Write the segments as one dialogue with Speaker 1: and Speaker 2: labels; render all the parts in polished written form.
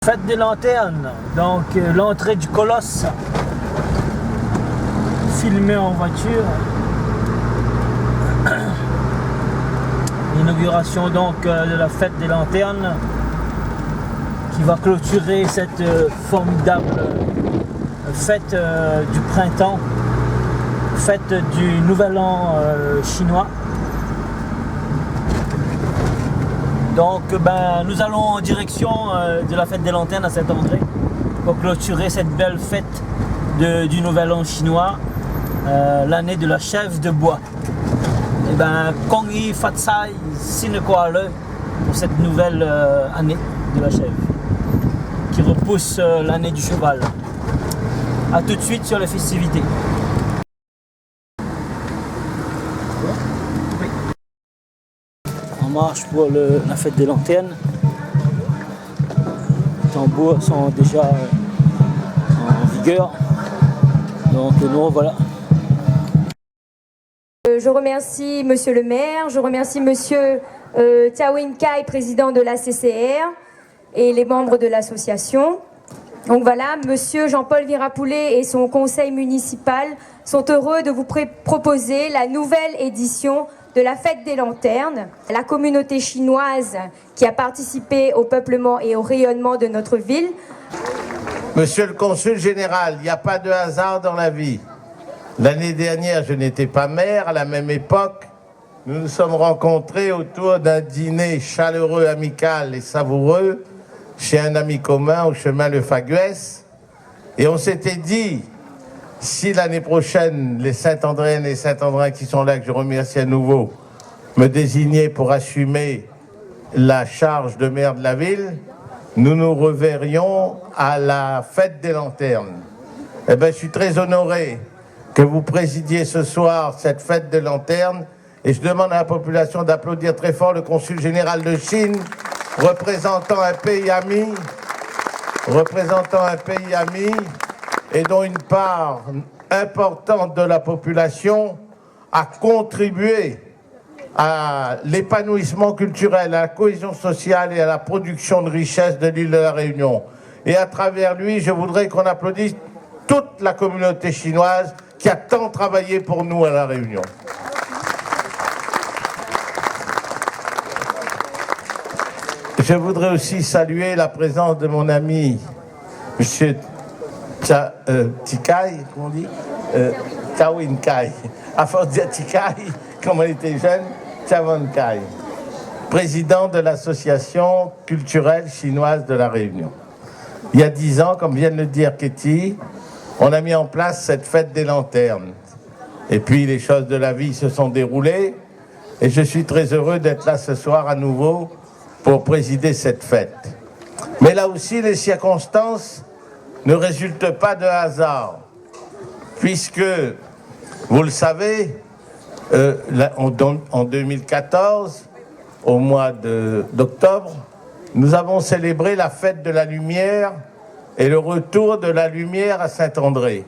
Speaker 1: Fête des lanternes, donc l'entrée du colosse, filmé en voiture. L'inauguration donc de la fête des lanternes qui va clôturer cette formidable fête du printemps, fête du nouvel an chinois. Donc nous allons en direction de la fête des lanternes à Saint-André pour clôturer cette belle fête du nouvel an chinois, l'année de la chèvre de bois. Et Kongi Fatsai Sinekoale pour cette nouvelle année de la chèvre qui repousse l'année du cheval. A tout de suite sur les festivités. En marche pour la fête des lanternes. Les tambours sont déjà en vigueur. Donc nous voilà.
Speaker 2: Je remercie Monsieur le maire, je remercie Monsieur Tiawin Kai, président de la CCR, et les membres de l'association. Donc voilà, Monsieur Jean-Paul Virapoulet et son conseil municipal sont heureux de vous proposer la nouvelle édition de la fête des lanternes. La communauté chinoise qui a participé au peuplement et au rayonnement de notre ville.
Speaker 3: Monsieur le consul général, il n'y a pas de hasard dans la vie. L'année dernière, je n'étais pas maire. À la même époque, nous nous sommes rencontrés autour d'un dîner chaleureux, amical et savoureux chez un ami commun au chemin Le Faguès. Et on s'était dit, si l'année prochaine, les Saint-Andréennes et Saint-Andréens qui sont là, que je remercie à nouveau, me désignaient pour assumer la charge de maire de la ville, nous nous reverrions à la fête des lanternes. Eh bien, je suis très honoré que vous présidiez ce soir cette fête des lanternes et je demande à la population d'applaudir très fort le consul général de Chine, représentant un pays ami, et dont une part importante de la population a contribué à l'épanouissement culturel, à la cohésion sociale et à la production de richesses de l'île de la Réunion. Et à travers lui, je voudrais qu'on applaudisse toute la communauté chinoise qui a tant travaillé pour nous à la Réunion. Je voudrais aussi saluer la présence de mon ami, M. Tikai, comment on dit Tiawin Kai. À force de dire Tikai, comme on était jeune, Tiawin Kai, président de l'association culturelle chinoise de la Réunion. Il y a 10 ans, comme vient de le dire Ketty, on a mis en place cette fête des lanternes. Et puis les choses de la vie se sont déroulées et je suis très heureux d'être là ce soir à nouveau pour présider cette fête. Mais là aussi, les circonstances ne résultent pas de hasard, puisque, vous le savez, en 2014, au mois d'octobre, nous avons célébré la fête de la lumière et le retour de la lumière à Saint-André.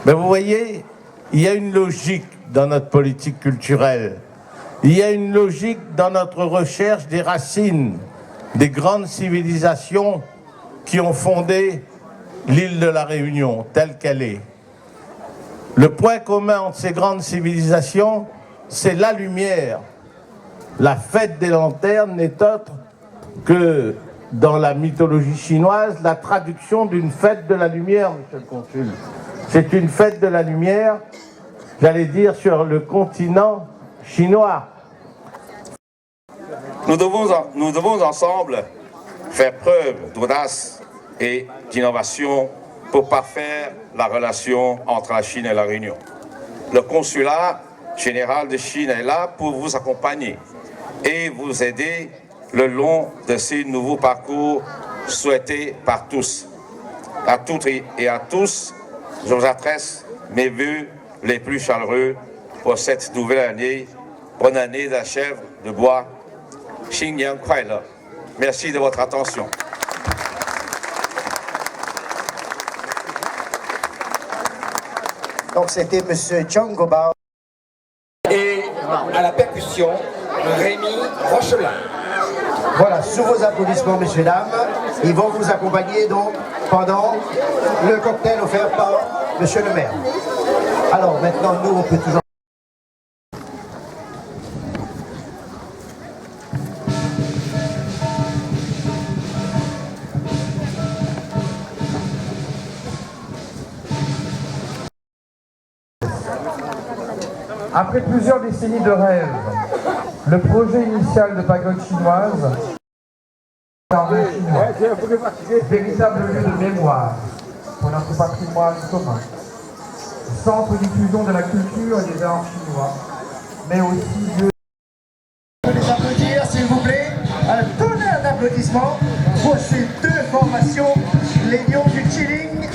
Speaker 3: Mais vous voyez, il y a une logique dans notre politique culturelle. Il y a une logique dans notre recherche des racines des grandes civilisations qui ont fondé l'île de la Réunion telle qu'elle est. Le point commun entre ces grandes civilisations, c'est la lumière. La fête des lanternes n'est autre que, dans la mythologie chinoise, la traduction d'une fête de la lumière, monsieur le consul. C'est une fête de la lumière, j'allais dire, sur le continent chinois.
Speaker 4: Nous devons ensemble faire preuve d'audace et d'innovation pour parfaire la relation entre la Chine et la Réunion. Le consulat général de Chine est là pour vous accompagner et vous aider le long de ces nouveaux parcours souhaités par tous. À toutes et à tous, je vous adresse mes vœux les plus chaleureux pour cette nouvelle année. Bonne année de la chèvre de bois. Xinyan Kuai-le. Merci de votre attention.
Speaker 5: Donc c'était M. Chong Gobao.
Speaker 6: Et à la percussion, Rémi Rochelin.
Speaker 5: Voilà, sous vos applaudissements, messieurs, dames. Ils vont vous accompagner donc pendant le cocktail offert par Monsieur le maire. Alors maintenant, nous, on peut toujours...
Speaker 7: Après plusieurs décennies de rêve, le projet initial de pagode chinoise jardin chinois, véritable lieu de mémoire pour notre patrimoine commun, centre de diffusion de la culture et des arts chinois, mais aussi lieu...
Speaker 5: Les applaudir, s'il vous plaît, un tonnerre d'applaudissements pour ces deux formations, les Lions du Chilling